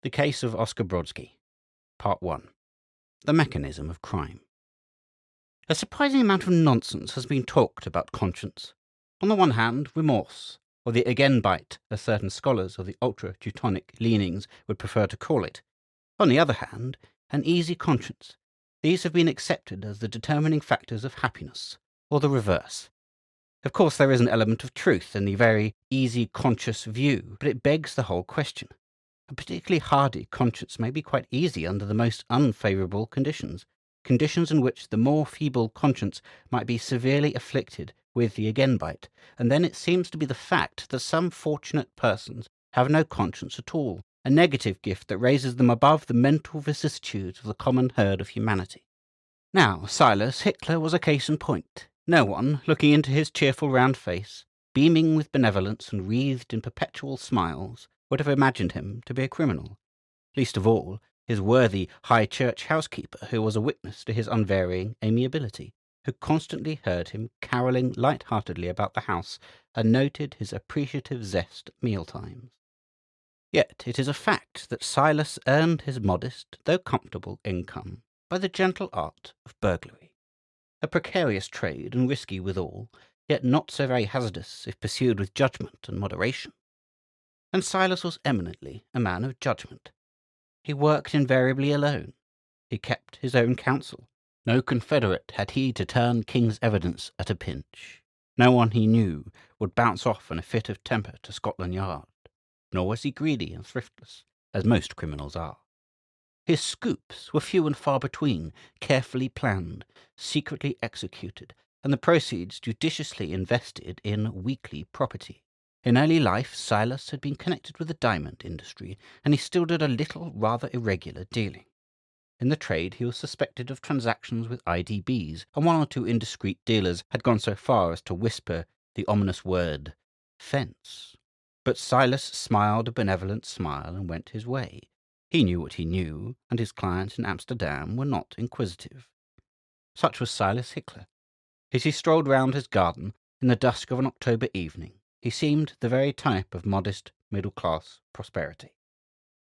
The Case of Oscar Brodski, Part 1. The Mechanism of Crime. A surprising amount of nonsense has been talked about conscience. On the one hand, remorse, or the again bite, as certain scholars of the ultra-Teutonic leanings would prefer to call it. On the other hand, an easy conscience. These have been accepted as the determining factors of happiness, or the reverse. Of course, there is an element of truth in the very easy conscious view, but it begs the whole question. A particularly hardy conscience may be quite easy under the most unfavourable conditions in which the more feeble conscience might be severely afflicted with the again bite, and then it seems to be the fact that some fortunate persons have no conscience at all, a negative gift that raises them above the mental vicissitudes of the common herd of humanity. Now, Silas Hickler was a case in point. No one, looking into his cheerful round face, beaming with benevolence and wreathed in perpetual smiles, would have imagined him to be a criminal. Least of all, his worthy high church housekeeper, who was a witness to his unvarying amiability, who constantly heard him carolling light-heartedly about the house, and noted his appreciative zest at meal-times. Yet it is a fact that Silas earned his modest, though comfortable, income by the gentle art of burglary. A precarious trade, and risky withal, yet not so very hazardous if pursued with judgment and moderation. And Silas was eminently a man of judgment. He worked invariably alone. He kept his own counsel. No confederate had he to turn king's evidence at a pinch. No one he knew would bounce off in a fit of temper to Scotland Yard. Nor was he greedy and thriftless, as most criminals are. His scoops were few and far between, carefully planned, secretly executed, and the proceeds judiciously invested in weekly property. In early life, Silas had been connected with the diamond industry, and he still did a little rather irregular dealing. In the trade, he was suspected of transactions with IDBs, and one or two indiscreet dealers had gone so far as to whisper the ominous word, fence. But Silas smiled a benevolent smile and went his way. He knew what he knew, and his clients in Amsterdam were not inquisitive. Such was Silas Hickler. As he strolled round his garden in the dusk of an October evening, he seemed the very type of modest, middle-class prosperity.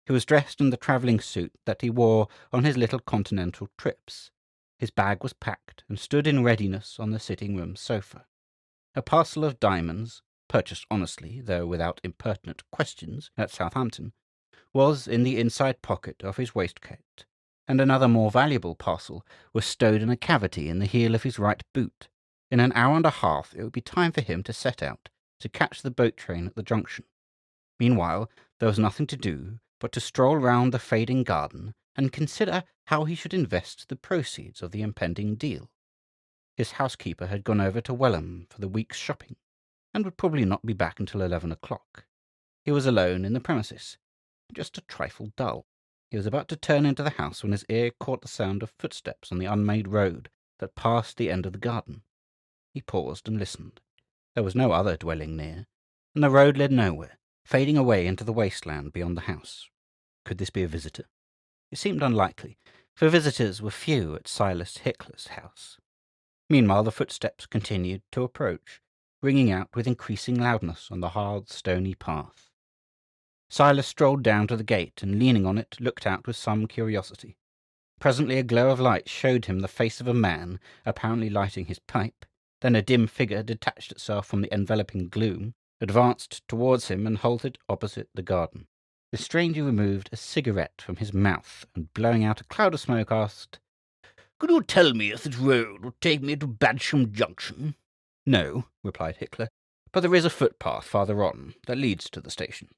He was dressed in the travelling suit that he wore on his little continental trips. His bag was packed and stood in readiness on the sitting-room sofa. A parcel of diamonds, purchased honestly, though without impertinent questions, at Southampton, was in the inside pocket of his waistcoat, and another more valuable parcel was stowed in a cavity in the heel of his right boot. In an hour and a half it would be time for him to set out, to catch the boat train at the junction. Meanwhile, there was nothing to do but to stroll round the fading garden and consider how he should invest the proceeds of the impending deal. His housekeeper had gone over to Welham for the week's shopping, and would probably not be back until 11 o'clock. He was alone in the premises, just a trifle dull. He was about to turn into the house when his ear caught the sound of footsteps on the unmade road that passed the end of the garden. He paused and listened. There was no other dwelling near, and the road led nowhere, fading away into the wasteland beyond the house. Could this be a visitor? It seemed unlikely, for visitors were few at Silas Hickler's house. Meanwhile the footsteps continued to approach, ringing out with increasing loudness on the hard, stony path. Silas strolled down to the gate, and leaning on it, looked out with some curiosity. Presently a glow of light showed him the face of a man, apparently lighting his pipe. Then a dim figure detached itself from the enveloping gloom, advanced towards him, and halted opposite the garden. The stranger removed a cigarette from his mouth, and blowing out a cloud of smoke, asked, "Could you tell me if this road would take me to Badsham Junction?" "No," replied Hickler, "but there is a footpath farther on that leads to the station."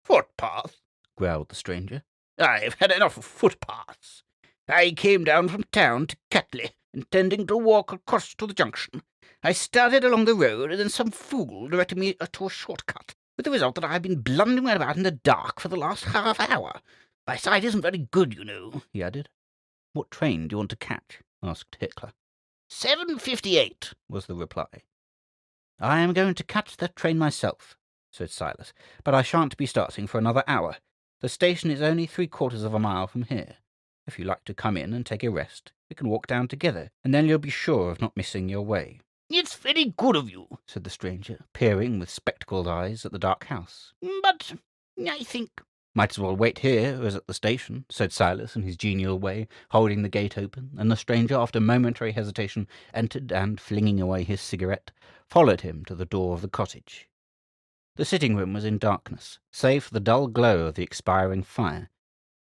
"Footpath?" growled the stranger. "I've had enough of footpaths. I came down from town to Catley, intending to walk across to the junction. I started along the road, and then some fool directed me to a short-cut, with the result that I have been blundering about in the dark for the last half hour. My sight isn't very good, you know," he added. "What train do you want to catch?" asked Hickler. 7:58, was the reply. "I am going to catch that train myself," said Silas, "but I shan't be starting for another hour. The station is only 3/4 of a mile from here. If you like to come in and take a rest, we can walk down together, and then you'll be sure of not missing your way." "It's very good of you," said the stranger, peering with spectacled eyes at the dark house. "But I think "Might as well wait here as at the station," said Silas in his genial way, holding the gate open, and the stranger, after momentary hesitation, entered and, flinging away his cigarette, followed him to the door of the cottage. The sitting-room was in darkness, save for the dull glow of the expiring fire,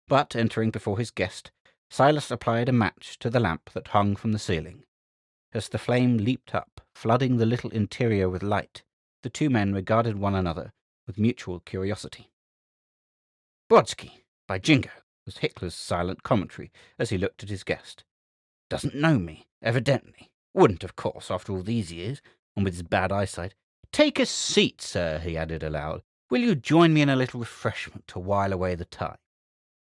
but, entering before his guest, Silas applied a match to the lamp that hung from the ceiling. As the flame leaped up, flooding the little interior with light, the two men regarded one another with mutual curiosity. "Brodski, by jingo," was Hickler's silent commentary as he looked at his guest. "Doesn't know me, evidently. Wouldn't, of course, after all these years, and with his bad eyesight. Take a seat, sir," he added aloud. "Will you join me in a little refreshment to while away the time?"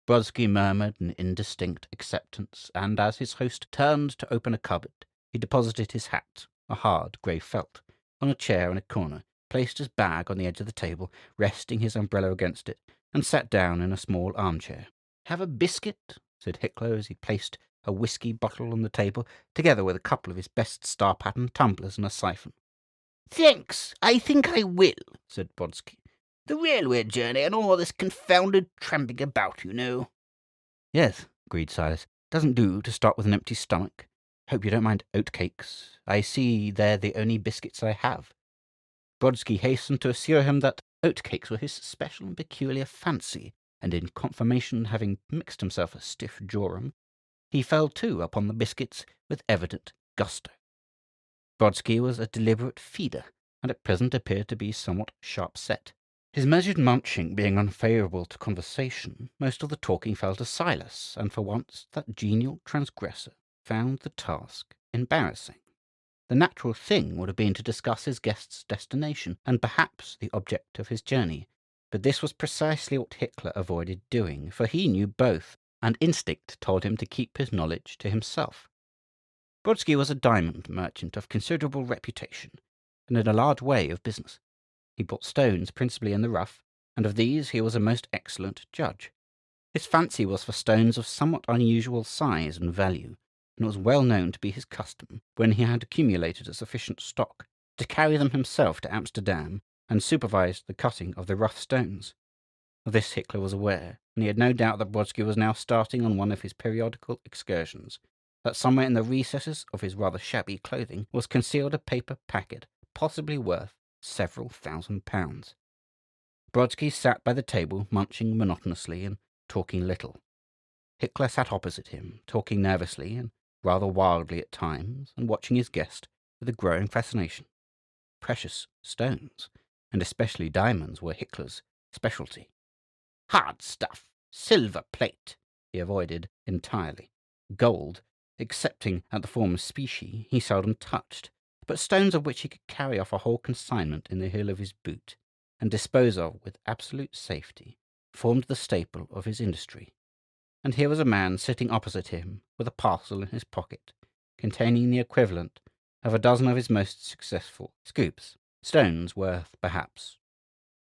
Brodski murmured an indistinct acceptance, and as his host turned to open a cupboard, he deposited his hat, a hard grey felt, on a chair in a corner, placed his bag on the edge of the table, resting his umbrella against it, and sat down in a small armchair. "Have a biscuit?" said Hickler as he placed a whisky bottle on the table, together with a couple of his best star-pattern tumblers and a siphon. "Thanks, I think I will," said Brodski. "The railway journey and all this confounded tramping about, you know." "Yes," agreed Silas. "Doesn't do to start with an empty stomach. Hope you don't mind oatcakes. I see they're the only biscuits I have." Brodski hastened to assure him that oatcakes were his special and peculiar fancy, and in confirmation, having mixed himself a stiff jorum, he fell to upon the biscuits with evident gusto. Brodski was a deliberate feeder, and at present appeared to be somewhat sharp-set. His measured munching being unfavourable to conversation, most of the talking fell to Silas, and for once that genial transgressor found the task embarrassing. The natural thing would have been to discuss his guest's destination, and perhaps the object of his journey, but this was precisely what Hickler avoided doing, for he knew both, and instinct told him to keep his knowledge to himself. Brodski was a diamond merchant of considerable reputation, and in a large way of business. He bought stones principally in the rough, and of these he was a most excellent judge. His fancy was for stones of somewhat unusual size and value, and it was well known to be his custom, when he had accumulated a sufficient stock, to carry them himself to Amsterdam and supervise the cutting of the rough stones. Of this Hickler was aware, and he had no doubt that Brodski was now starting on one of his periodical excursions, that somewhere in the recesses of his rather shabby clothing was concealed a paper packet possibly worth several £1,000s. Brodski sat by the table, munching monotonously and talking little. Hickler sat opposite him, talking nervously and rather wildly at times, and watching his guest with a growing fascination. Precious stones, and especially diamonds, were Hickler's specialty. Hard stuff, silver plate, he avoided entirely. Gold, excepting at the former specie, he seldom touched, but stones of which he could carry off a whole consignment in the heel of his boot, and dispose of with absolute safety, formed the staple of his industry. And here was a man sitting opposite him, with a parcel in his pocket, containing the equivalent of a dozen of his most successful scoops, stones worth, perhaps.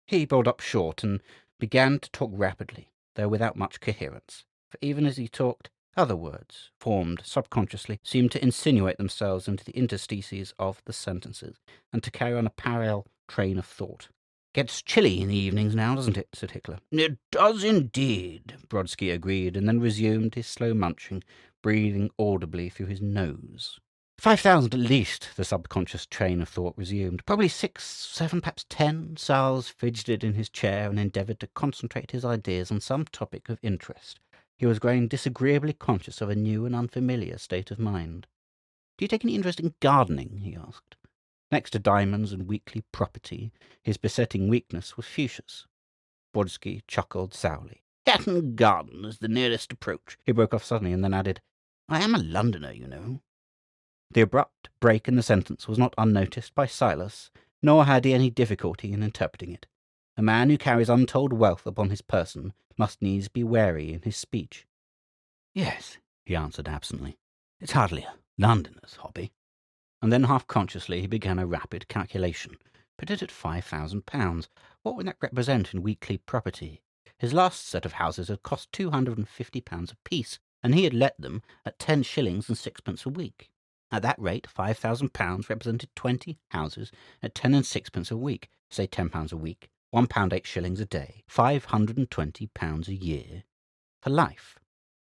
He brought up short, and began to talk rapidly, though without much coherence, for even as he talked, other words, formed subconsciously, seemed to insinuate themselves into the interstices of the sentences, and to carry on a parallel train of thought. "Gets chilly in the evenings now, doesn't it?" said Hickler. "It does indeed," Brodski agreed, and then resumed his slow munching, breathing audibly through his nose. 5,000 at least, the subconscious train of thought resumed. Probably 6, 7, perhaps 10. Silas fidgeted in his chair and endeavoured to concentrate his ideas on some topic of interest. He was growing disagreeably conscious of a new and unfamiliar state of mind. "Do you take any interest in gardening?" he asked. Next to diamonds and weekly property, his besetting weakness was fuchsias. Brodski chuckled sourly. "Hatton Garden is the nearest approach," he broke off suddenly, and then added, "I am a Londoner, you know." The abrupt break in the sentence was not unnoticed by Silas, nor had he any difficulty in interpreting it. A man who carries untold wealth upon his person must needs be wary in his speech. "Yes," he answered absently. "It's hardly a Londoner's hobby." And then half-consciously he began a rapid calculation. Put it at £5,000. What would that represent in weekly property? His last set of houses had cost £250 apiece, and he had let them at 10 shillings and 6pence a week. At that rate, £5,000 represented 20 houses at 10 and 6pence a week, say £10 a week, £1 8 a day, £520 a year, for life.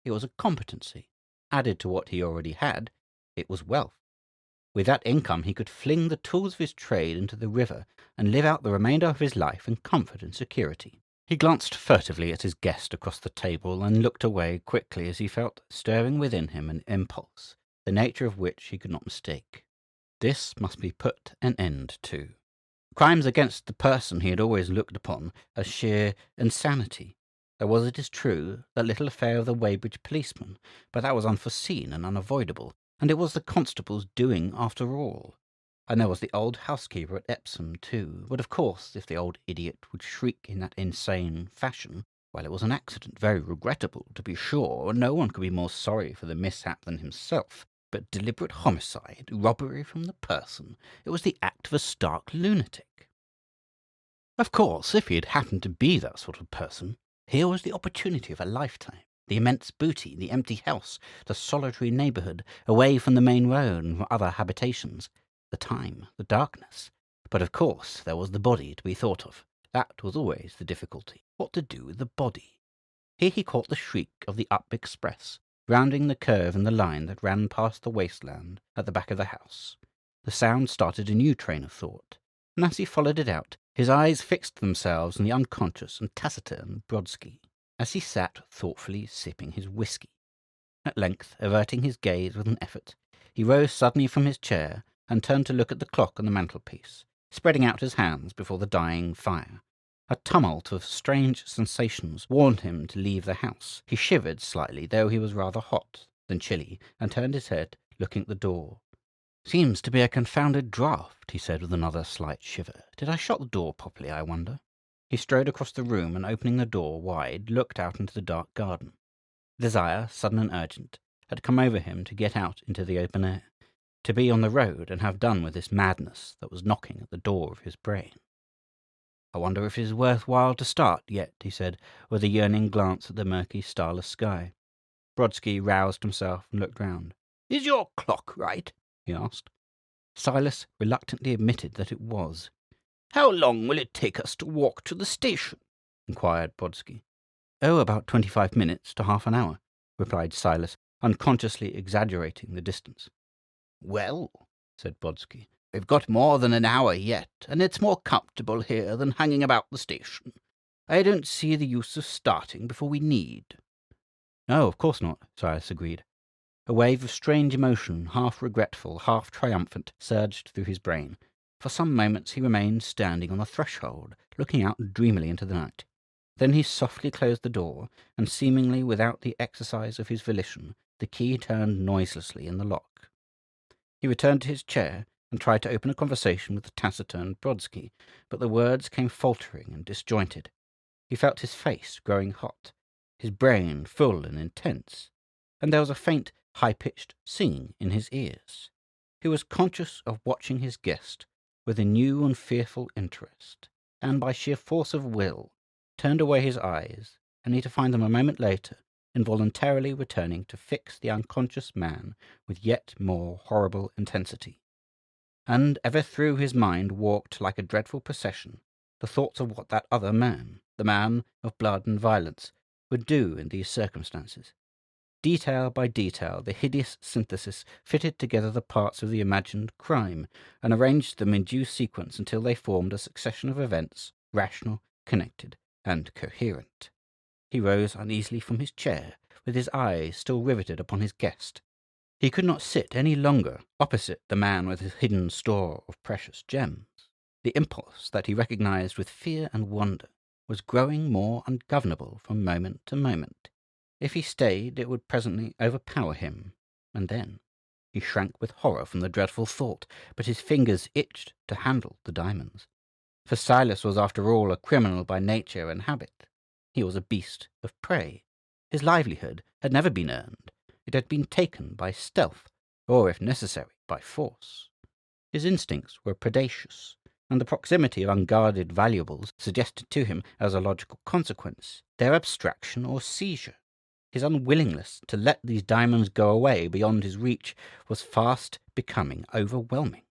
It was a competency. Added to what he already had, it was wealth. With that income he could fling the tools of his trade into the river and live out the remainder of his life in comfort and security. He glanced furtively at his guest across the table and looked away quickly as he felt stirring within him an impulse, the nature of which he could not mistake. This must be put an end to. Crimes against the person he had always looked upon as sheer insanity. There was, it is true, that little affair of the Weybridge policeman, but that was unforeseen and unavoidable, and it was the constable's doing after all. And there was the old housekeeper at Epsom, too. But of course, if the old idiot would shriek in that insane fashion, well, it was an accident, very regrettable, to be sure, and no one could be more sorry for the mishap than himself. But deliberate homicide, robbery from the person, it was the act of a stark lunatic. Of course, if he had happened to be that sort of person, here was the opportunity of a lifetime. The immense booty, the empty house, the solitary neighbourhood, away from the main road and from other habitations, the time, the darkness. But of course there was the body to be thought of. That was always the difficulty. What to do with the body? Here he caught the shriek of the up express, rounding the curve in the line that ran past the wasteland at the back of the house. The sound started a new train of thought, and as he followed it out, his eyes fixed themselves on the unconscious and taciturn Brodski, as he sat thoughtfully sipping his whisky. At length, averting his gaze with an effort, he rose suddenly from his chair and turned to look at the clock on the mantelpiece, spreading out his hands before the dying fire. A tumult of strange sensations warned him to leave the house. He shivered slightly, though he was rather hot than chilly, and turned his head, looking at the door. "Seems to be a confounded draught," he said with another slight shiver. "Did I shut the door properly, I wonder?" He strode across the room and, opening the door wide, looked out into the dark garden. Desire, sudden and urgent, had come over him to get out into the open air, to be on the road and have done with this madness that was knocking at the door of his brain. "I wonder if it is worth while to start yet," he said, with a yearning glance at the murky, starless sky. Brodski roused himself and looked round. "Is your clock right?" he asked. Silas reluctantly admitted that it was. "How long will it take us to walk to the station?" inquired Brodski. "Oh, about 25 minutes to half an hour," replied Silas, unconsciously exaggerating the distance. "Well," said Brodski, "we've got more than an hour yet, and it's more comfortable here than hanging about the station. I don't see the use of starting before we need." "No, of course not," Silas agreed. A wave of strange emotion, half regretful, half triumphant, surged through his brain. For some moments he remained standing on the threshold, looking out dreamily into the night. Then he softly closed the door, and seemingly without the exercise of his volition, the key turned noiselessly in the lock. He returned to his chair and tried to open a conversation with the taciturn Brodski, but the words came faltering and disjointed. He felt his face growing hot, his brain full and intense, and there was a faint, high-pitched singing in his ears. He was conscious of watching his guest with a new and fearful interest, and by sheer force of will turned away his eyes, only to find them a moment later involuntarily returning to fix the unconscious man with yet more horrible intensity. And ever through his mind walked, like a dreadful procession, the thoughts of what that other man, the man of blood and violence, would do in these circumstances. Detail by detail, the hideous synthesis fitted together the parts of the imagined crime, and arranged them in due sequence until they formed a succession of events, rational, connected, and coherent. He rose uneasily from his chair, with his eyes still riveted upon his guest. He could not sit any longer opposite the man with his hidden store of precious gems. The impulse that he recognized with fear and wonder was growing more ungovernable from moment to moment. If he stayed, it would presently overpower him, and then he shrank with horror from the dreadful thought, but his fingers itched to handle the diamonds. For Silas was after all a criminal by nature and habit. He was a beast of prey. His livelihood had never been earned. It had been taken by stealth, or, if necessary, by force. His instincts were predacious, and the proximity of unguarded valuables suggested to him, as a logical consequence, their abstraction or seizure. His unwillingness to let these diamonds go away beyond his reach was fast becoming overwhelming.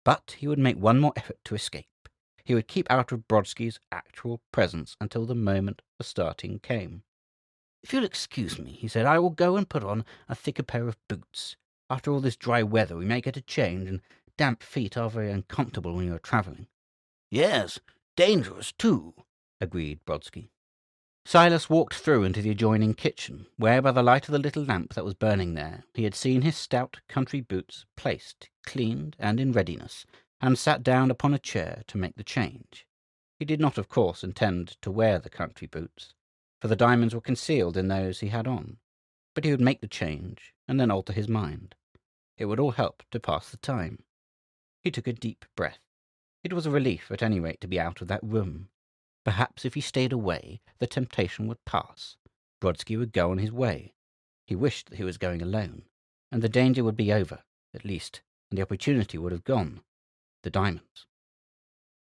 But he would make one more effort to escape. he would keep out of Brodski's actual presence until the moment for starting came. "If you'll excuse me," he said, "I will go and put on a thicker pair of boots. After all this dry weather we may get a change, and damp feet are very uncomfortable when you are travelling." "Yes, dangerous, too," agreed Brodski. Silas walked through into the adjoining kitchen, where, by the light of the little lamp that was burning there, he had seen his stout country boots placed, cleaned, and in readiness, and sat down upon a chair to make the change. He did not, of course, intend to wear the country boots, for the diamonds were concealed in those he had on, but he would make the change, and then alter his mind. It would all help to pass the time. He took a deep breath. It was a relief, at any rate, to be out of that room. Perhaps if he stayed away, the temptation would pass. Brodski would go on his way. He wished that he was going alone, and the danger would be over, at least, and the opportunity would have gone. The diamonds.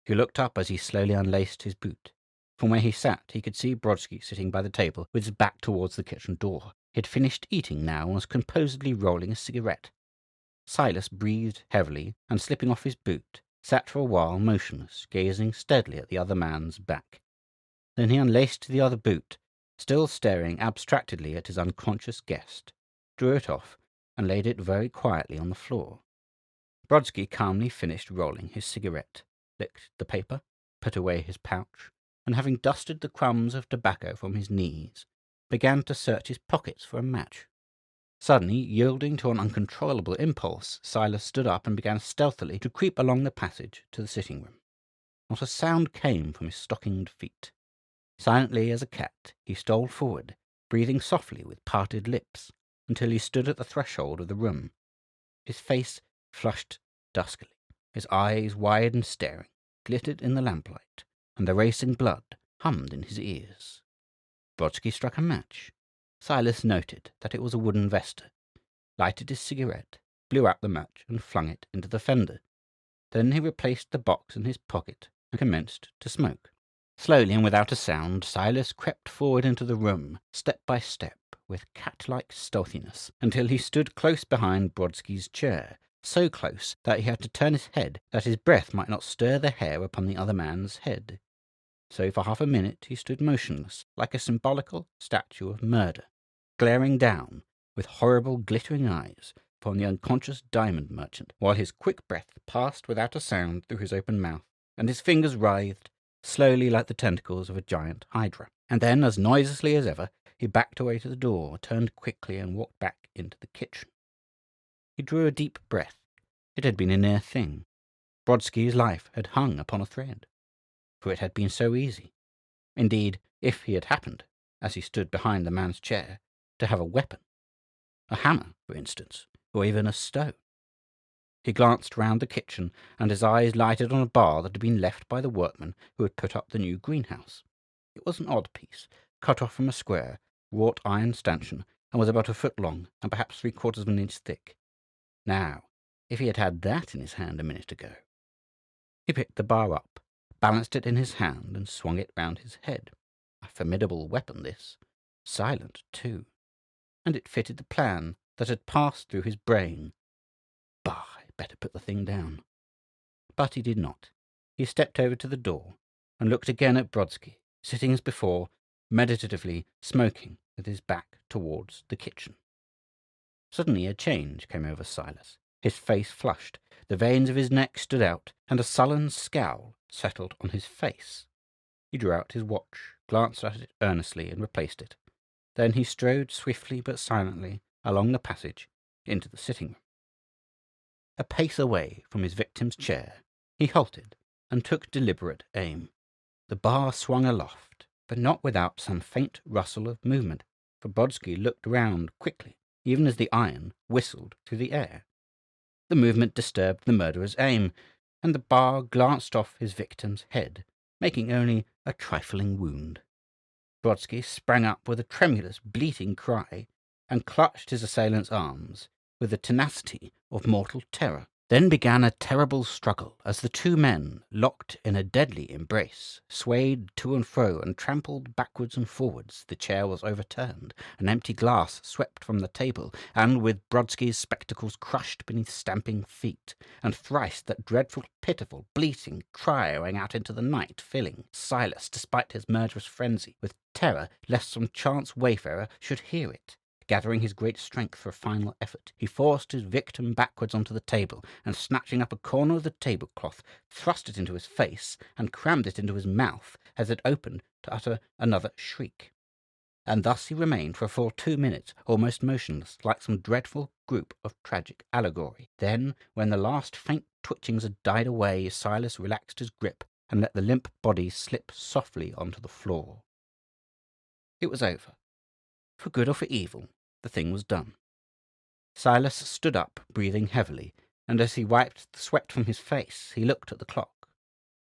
He looked up as he slowly unlaced his boot. From where he sat, he could see Brodski sitting by the table with his back towards the kitchen door. He had finished eating now and was composedly rolling a cigarette. Silas breathed heavily and, slipping off his boot, sat for a while motionless, gazing steadily at the other man's back. Then he unlaced the other boot, still staring abstractedly at his unconscious guest, drew it off, and laid it very quietly on the floor. Brodski calmly finished rolling his cigarette, licked the paper, put away his pouch, and having dusted the crumbs of tobacco from his knees, began to search his pockets for a match. Suddenly, yielding to an uncontrollable impulse, Silas stood up and began stealthily to creep along the passage to the sitting-room. Not a sound came from his stockinged feet. Silently as a cat, he stole forward, breathing softly with parted lips, until he stood at the threshold of the room. His face flushed duskily, his eyes, wide and staring, glittered in the lamplight, and the racing blood hummed in his ears. Brodski struck a match. Silas noted that it was a wooden vesta, lighted his cigarette, blew out the match, and flung it into the fender. Then he replaced the box in his pocket and commenced to smoke. Slowly and without a sound, Silas crept forward into the room, step by step, with cat-like stealthiness, until he stood close behind Brodski's chair, so close that he had to turn his head that his breath might not stir the hair upon the other man's head. So for half a minute he stood motionless, like a symbolical statue of murder, glaring down, with horrible glittering eyes, upon the unconscious diamond merchant, while his quick breath passed without a sound through his open mouth, and his fingers writhed, slowly like the tentacles of a giant hydra. And then, as noiselessly as ever, he backed away to the door, turned quickly, and walked back into the kitchen. He drew a deep breath. It had been a near thing. Brodski's life had hung upon a thread, for it had been so easy. Indeed, if he had happened, as he stood behind the man's chair, to have a weapon, a hammer, for instance, or even a stone. He glanced round the kitchen, and his eyes lighted on a bar that had been left by the workman who had put up the new greenhouse. It was an odd piece, cut off from a square, wrought iron stanchion, and was about a foot long, and perhaps 3/4 of an inch thick. Now, if he had had that in his hand a minute ago. He picked the bar up, balanced it in his hand, and swung it round his head. A formidable weapon, this. Silent, too. And it fitted the plan that had passed through his brain. Bah, I'd better put the thing down. But he did not. He stepped over to the door, and looked again at Brodski, sitting as before, meditatively smoking with his back towards the kitchen. Suddenly a change came over Silas. His face flushed, the veins of his neck stood out, and a sullen scowl settled on his face. He drew out his watch, glanced at it earnestly, and replaced it. Then he strode swiftly but silently along the passage into the sitting-room. A pace away from his victim's chair, he halted and took deliberate aim. The bar swung aloft, but not without some faint rustle of movement, for Brodski looked round quickly, even as the iron whistled through the air. The movement disturbed the murderer's aim, and the bar glanced off his victim's head, making only a trifling wound. Brodski sprang up with a tremulous, bleating cry, and clutched his assailant's arms with the tenacity of mortal terror. Then began a terrible struggle as the two men, locked in a deadly embrace, swayed to and fro and trampled backwards and forwards. The chair was overturned, an empty glass swept from the table, and with Brodski's spectacles crushed beneath stamping feet, and thrice that dreadful, pitiful, bleating cry rang out into the night, filling Silas, despite his murderous frenzy, with terror lest some chance wayfarer should hear it. Gathering his great strength for a final effort, he forced his victim backwards onto the table, and snatching up a corner of the tablecloth, thrust it into his face, and crammed it into his mouth as it opened to utter another shriek. And thus he remained for a full 2 minutes, almost motionless, like some dreadful group of tragic allegory. Then, when the last faint twitchings had died away, Silas relaxed his grip and let the limp body slip softly onto the floor. It was over. For good or for evil, the thing was done. Silas stood up, breathing heavily, and as he wiped the sweat from his face, he looked at the clock.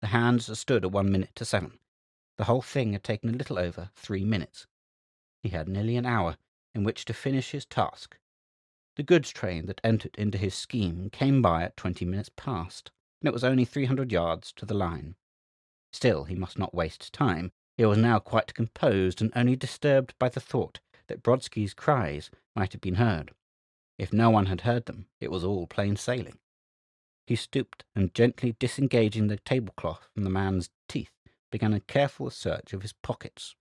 The hands stood at 1 minute to 7. The whole thing had taken a little over 3 minutes. He had nearly an hour in which to finish his task. The goods train that entered into his scheme came by at 20 minutes past, and it was only 300 yards to the line. Still, he must not waste time. He was now quite composed, and only disturbed by the thought that Brodski's cries might have been heard. If no one had heard them, it was all plain sailing. He stooped, and gently disengaging the tablecloth from the man's teeth, began a careful search of his pockets.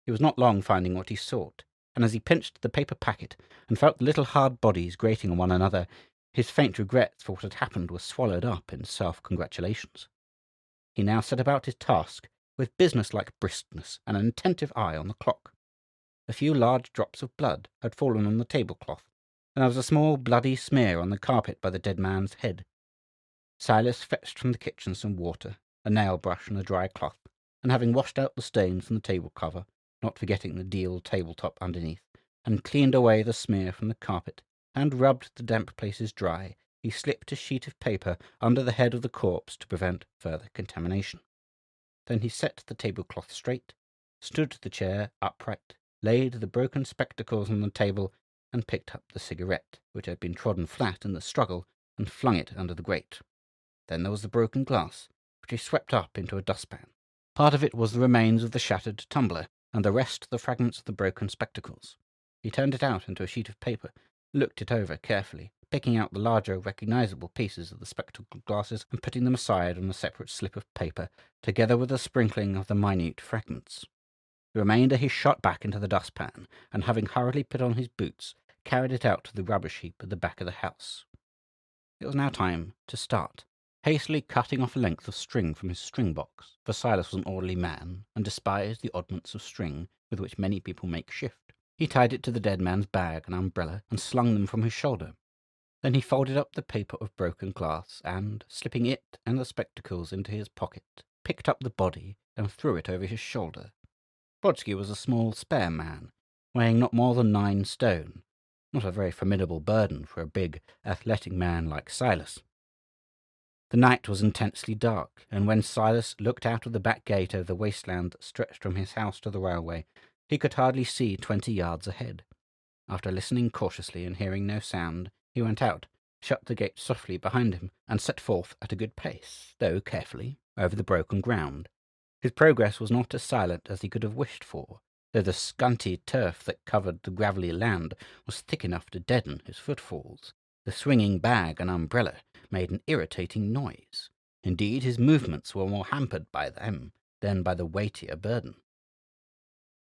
He was not long finding what he sought, and as he pinched the paper packet, and felt the little hard bodies grating on one another, his faint regrets for what had happened were swallowed up in self-congratulations. He now set about his task with business-like briskness and an attentive eye on the clock. A few large drops of blood had fallen on the tablecloth, and there was a small bloody smear on the carpet by the dead man's head. Silas fetched from the kitchen some water, a nail-brush and a dry cloth, and having washed out the stains from the table cover, not forgetting the deal tabletop underneath, and cleaned away the smear from the carpet, and rubbed the damp places dry, he slipped a sheet of paper under the head of the corpse to prevent further contamination. Then he set the tablecloth straight, stood the chair upright, laid the broken spectacles on the table, and picked up the cigarette, which had been trodden flat in the struggle, and flung it under the grate. Then there was the broken glass, which he swept up into a dustpan. Part of it was the remains of the shattered tumbler, and the rest the fragments of the broken spectacles. He turned it out into a sheet of paper, looked it over carefully, picking out the larger, recognizable pieces of the spectacle glasses and putting them aside on a separate slip of paper, together with a sprinkling of the minute fragments. The remainder he shot back into the dustpan, and having hurriedly put on his boots, carried it out to the rubbish heap at the back of the house. It was now time to start. Hastily cutting off a length of string from his string box, for Silas was an orderly man, and despised the oddments of string with which many people make shift, he tied it to the dead man's bag and umbrella, and slung them from his shoulder. Then he folded up the paper of broken glass, and, slipping it and the spectacles into his pocket, picked up the body and threw it over his shoulder. Brodski was a small, spare man, weighing not more than 9 stone, not a very formidable burden for a big, athletic man like Silas. The night was intensely dark, and when Silas looked out of the back gate over the wasteland that stretched from his house to the railway, he could hardly see 20 yards ahead. After listening cautiously and hearing no sound, he went out, shut the gate softly behind him, and set forth at a good pace, though carefully, over the broken ground. His progress was not as silent as he could have wished for, though the scanty turf that covered the gravelly land was thick enough to deaden his footfalls. The swinging bag and umbrella made an irritating noise. Indeed, his movements were more hampered by them than by the weightier burden.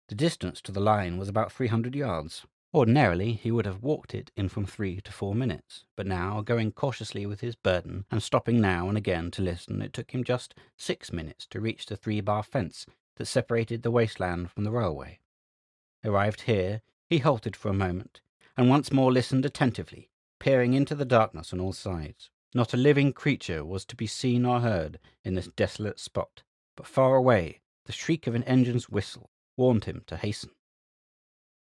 The distance to the line was about 300 yards. Ordinarily, he would have walked it in from 3 to 4 minutes, but now, going cautiously with his burden, and stopping now and again to listen, it took him just 6 minutes to reach the 3-bar fence that separated the wasteland from the railway. Arrived here, he halted for a moment, and once more listened attentively, peering into the darkness on all sides. Not a living creature was to be seen or heard in this desolate spot, but far away the shriek of an engine's whistle warned him to hasten.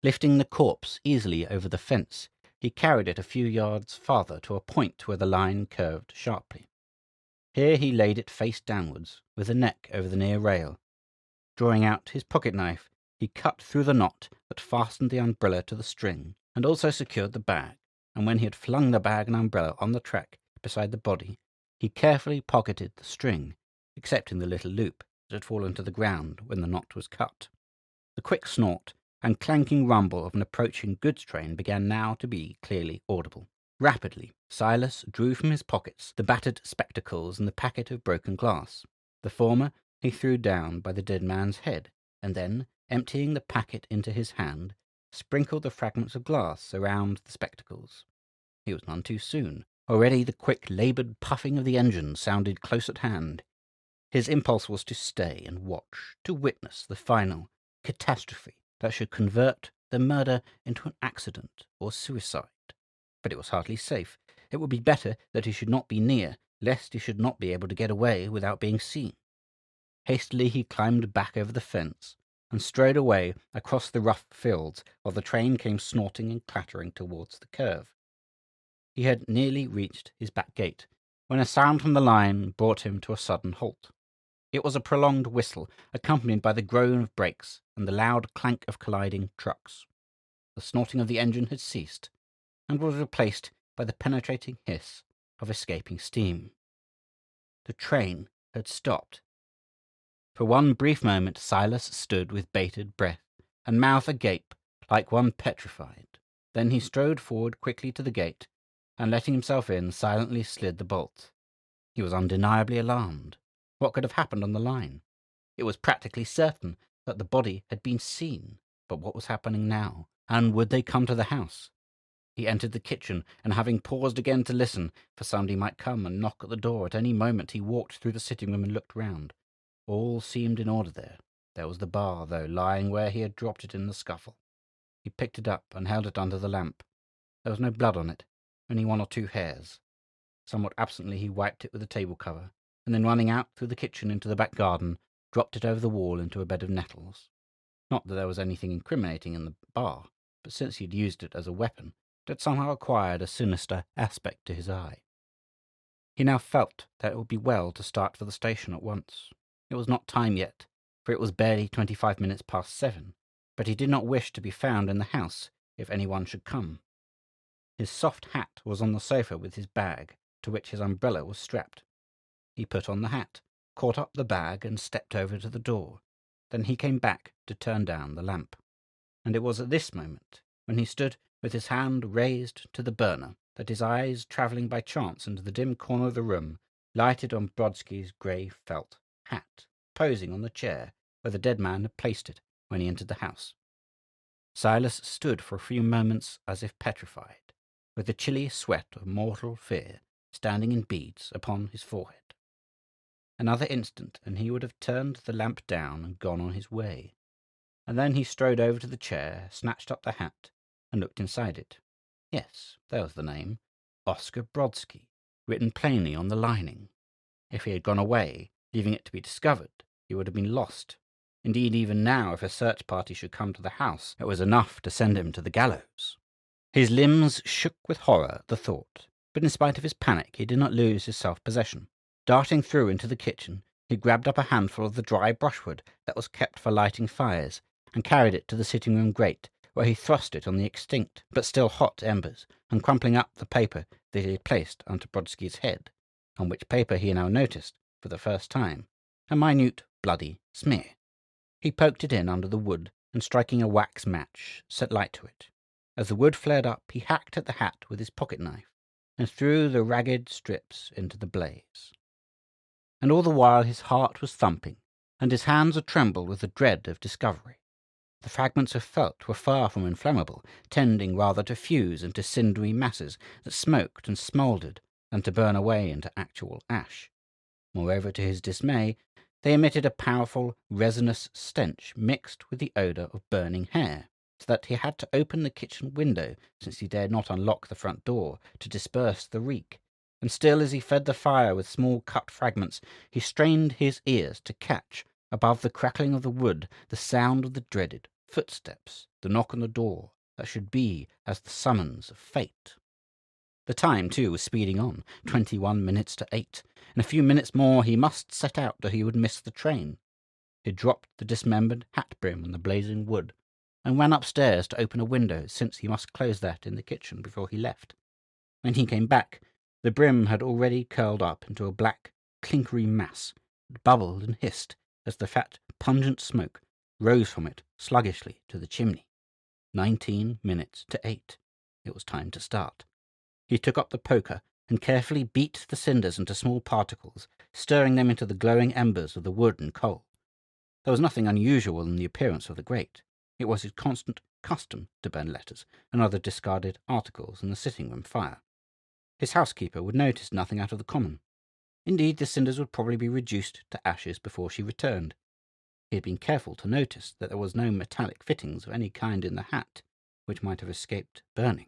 Lifting the corpse easily over the fence, he carried it a few yards farther to a point where the line curved sharply. Here he laid it face downwards, with the neck over the near rail. Drawing out his pocket-knife, he cut through the knot that fastened the umbrella to the string, and also secured the bag, and when he had flung the bag and umbrella on the track, beside the body, he carefully pocketed the string, excepting the little loop that had fallen to the ground when the knot was cut. The quick snort and clanking rumble of an approaching goods train began now to be clearly audible. Rapidly, Silas drew from his pockets the battered spectacles and the packet of broken glass. The former he threw down by the dead man's head, and then, emptying the packet into his hand, sprinkled the fragments of glass around the spectacles. He was none too soon. Already the quick, laboured puffing of the engine sounded close at hand. His impulse was to stay and watch, to witness the final catastrophe that should convert the murder into an accident or suicide. But it was hardly safe. It would be better that he should not be near, lest he should not be able to get away without being seen. Hastily he climbed back over the fence and strode away across the rough fields while the train came snorting and clattering towards the curve. He had nearly reached his back gate when a sound from the line brought him to a sudden halt. It was a prolonged whistle, accompanied by the groan of brakes and the loud clank of colliding trucks. The snorting of the engine had ceased, and was replaced by the penetrating hiss of escaping steam. The train had stopped. For one brief moment Silas stood with bated breath, and mouth agape, like one petrified. Then he strode forward quickly to the gate, and letting himself in, silently slid the bolt. He was undeniably alarmed. What could have happened on the line? It was practically certain that the body had been seen. But what was happening now? And would they come to the house? He entered the kitchen, and having paused again to listen, for somebody might come and knock at the door at any moment, he walked through the sitting-room and looked round. All seemed in order there. There was the bar, though, lying where he had dropped it in the scuffle. He picked it up and held it under the lamp. There was no blood on it, only 1 or 2 hairs. Somewhat absently he wiped it with a table cover, and then running out through the kitchen into the back garden, dropped it over the wall into a bed of nettles. Not that there was anything incriminating in the bar, but since he had used it as a weapon, it had somehow acquired a sinister aspect to his eye. He now felt that it would be well to start for the station at once. It was not time yet, for it was barely 25 minutes past 7, but he did not wish to be found in the house if anyone should come. His soft hat was on the sofa with his bag, to which his umbrella was strapped. He put on the hat, caught up the bag, and stepped over to the door. Then he came back to turn down the lamp. And it was at this moment, when he stood with his hand raised to the burner, that his eyes, travelling by chance into the dim corner of the room, lighted on Brodski's grey felt hat, posing on the chair where the dead man had placed it when he entered the house. Silas stood for a few moments as if petrified, with the chilly sweat of mortal fear standing in beads upon his forehead. Another instant, and he would have turned the lamp down and gone on his way. And then he strode over to the chair, snatched up the hat, and looked inside it. Yes, there was the name, Oscar Brodski, written plainly on the lining. If he had gone away, leaving it to be discovered, he would have been lost. Indeed, even now, if a search party should come to the house, it was enough to send him to the gallows. His limbs shook with horror at the thought, but in spite of his panic, he did not lose his self-possession. Darting through into the kitchen, he grabbed up a handful of the dry brushwood that was kept for lighting fires, and carried it to the sitting-room grate, where he thrust it on the extinct but still hot embers, and crumpling up the paper that he had placed under Brodski's head, on which paper he now noticed, for the first time, a minute bloody smear. He poked it in under the wood, and striking a wax match, set light to it. As the wood flared up, he hacked at the hat with his pocket-knife, and threw the ragged strips into the blaze. And all the while his heart was thumping, and his hands a-tremble with the dread of discovery. The fragments of felt were far from inflammable, tending rather to fuse into cindery masses that smoked and smouldered than to burn away into actual ash. Moreover, to his dismay, they emitted a powerful, resinous stench mixed with the odour of burning hair, so that he had to open the kitchen window, since he dared not unlock the front door, to disperse the reek. And still, as he fed the fire with small cut fragments, he strained his ears to catch, above the crackling of the wood, the sound of the dreaded footsteps, the knock on the door, that should be as the summons of fate. The time, too, was speeding on, 21 minutes to 8. In a few minutes more he must set out, or he would miss the train. He dropped the dismembered hat-brim on the blazing wood, and ran upstairs to open a window, since he must close that in the kitchen before he left. When he came back, The brim had already curled up into a black, clinkery mass that bubbled and hissed as the fat, pungent smoke rose from it sluggishly to the chimney. 19 minutes to 8. It was time to start. He took up the poker and carefully beat the cinders into small particles, stirring them into the glowing embers of the wood and coal. There was nothing unusual in the appearance of the grate. It was his constant custom to burn letters and other discarded articles in the sitting-room fire. His housekeeper would notice nothing out of the common. Indeed, the cinders would probably be reduced to ashes before she returned. He had been careful to notice that there was no metallic fittings of any kind in the hat, which might have escaped burning.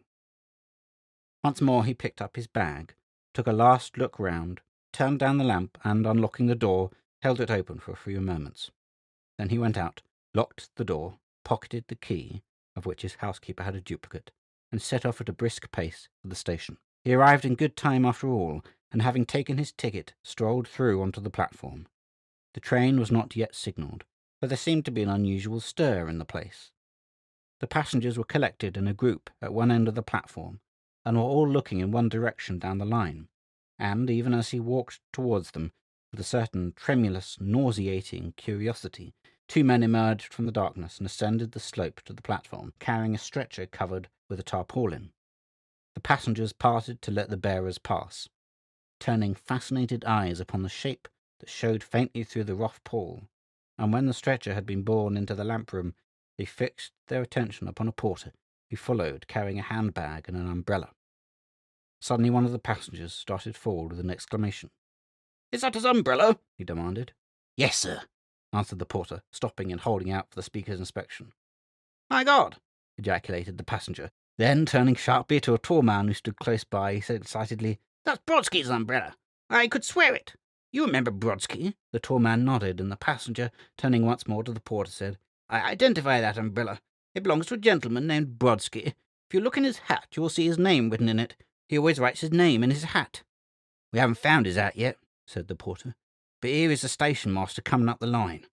Once more he picked up his bag, took a last look round, turned down the lamp, and, unlocking the door, held it open for a few moments. Then he went out, locked the door, pocketed the key, of which his housekeeper had a duplicate, and set off at a brisk pace for the station. He arrived in good time after all, and having taken his ticket, strolled through onto the platform. The train was not yet signalled, but there seemed to be an unusual stir in the place. The passengers were collected in a group at one end of the platform, and were all looking in one direction down the line, and, even as he walked towards them, with a certain tremulous, nauseating curiosity, 2 men emerged from the darkness and ascended the slope to the platform, carrying a stretcher covered with a tarpaulin. The passengers parted to let the bearers pass, turning fascinated eyes upon the shape that showed faintly through the rough pall, and when the stretcher had been borne into the lamp-room, they fixed their attention upon a porter who followed, carrying a handbag and an umbrella. Suddenly one of the passengers started forward with an exclamation. "Is that his umbrella?" he demanded. "Yes, sir," answered the porter, stopping and holding out for the speaker's inspection. "My God!" ejaculated the passenger. Then, turning sharply to a tall man who stood close by, he said excitedly, "That's Brodski's umbrella. I could swear it. You remember Brodski?" The tall man nodded, and the passenger, turning once more to the porter, said, "I identify that umbrella. It belongs to a gentleman named Brodski. If you look in his hat, you will see his name written in it. He always writes his name in his hat." "We haven't found his hat yet," said the porter, "but here is the station master coming up the line."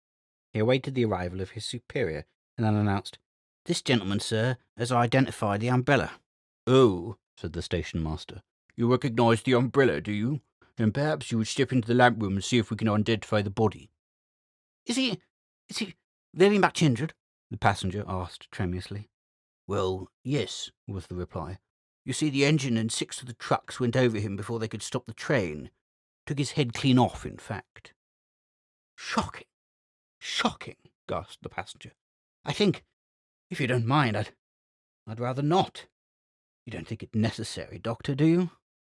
He awaited the arrival of his superior, and then announced, "This gentleman, sir, has identified the umbrella." "Oh," said the station master, "you recognize the umbrella, do you? Then perhaps you would step into the lamp room and see if we can identify the body." Is he very much injured?" the passenger asked tremulously. "Well, yes," was the reply. "You see, the engine and 6 of the trucks went over him before they could stop the train. Took his head clean off, in fact." "Shocking! Shocking!" gasped the passenger. "I think, if you don't mind, I'd rather not. You don't think it necessary, Doctor, do you?"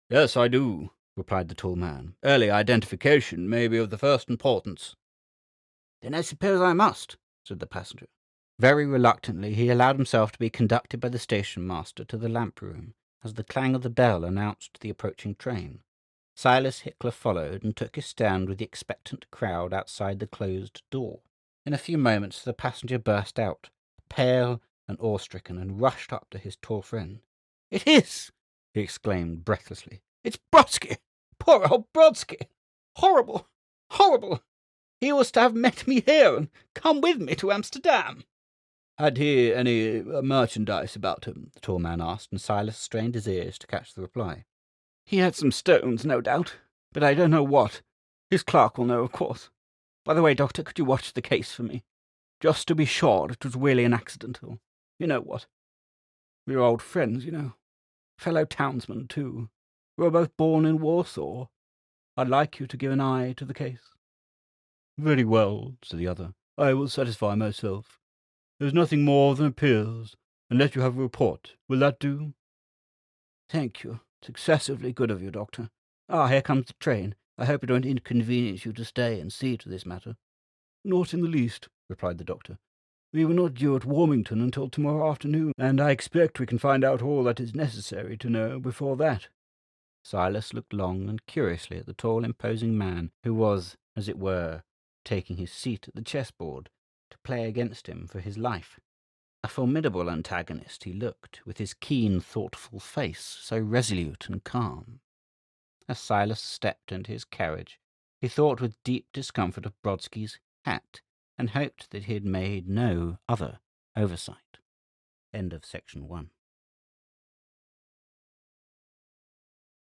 "Yes, I do," replied the tall man. "Early identification may be of the first importance." "Then I suppose I must," said the passenger. Very reluctantly he allowed himself to be conducted by the station master to the lamp room, as the clang of the bell announced the approaching train. Silas Hickler followed and took his stand with the expectant crowd outside the closed door. In a few moments the passenger burst out, pale and awe-stricken, and rushed up to his tall friend. "It is!" he exclaimed breathlessly. "It's Brodski! Poor old Brodski! Horrible! Horrible! He was to have met me here and come with me to Amsterdam." "Had he any merchandise about him?" the tall man asked, and Silas strained his ears to catch the reply. "He had some stones, no doubt, but I don't know what. His clerk will know, of course. By the way, Doctor, could you watch the case for me? Just to be sure it was really an accident, or you know what. We're old friends, you know. Fellow townsmen, too. We were both born in Warsaw. I'd like you to give an eye to the case." "Very well," said the other. "I will satisfy myself. There's nothing more than appears, unless you have a report. Will that do?" "Thank you. It's excessively good of you, Doctor. Here comes the train. I hope it won't inconvenience you to stay and see to this matter." "Not in the least," replied the doctor. "We were not due at Warmington until tomorrow afternoon, and I expect we can find out all that is necessary to know before that." Silas looked long and curiously at the tall, imposing man who was, as it were, taking his seat at the chessboard to play against him for his life. A formidable antagonist he looked, with his keen, thoughtful face, so resolute and calm. As Silas stepped into his carriage, he thought with deep discomfort of Brodski's hat, and hoped that he had made no other oversight. End of section 1.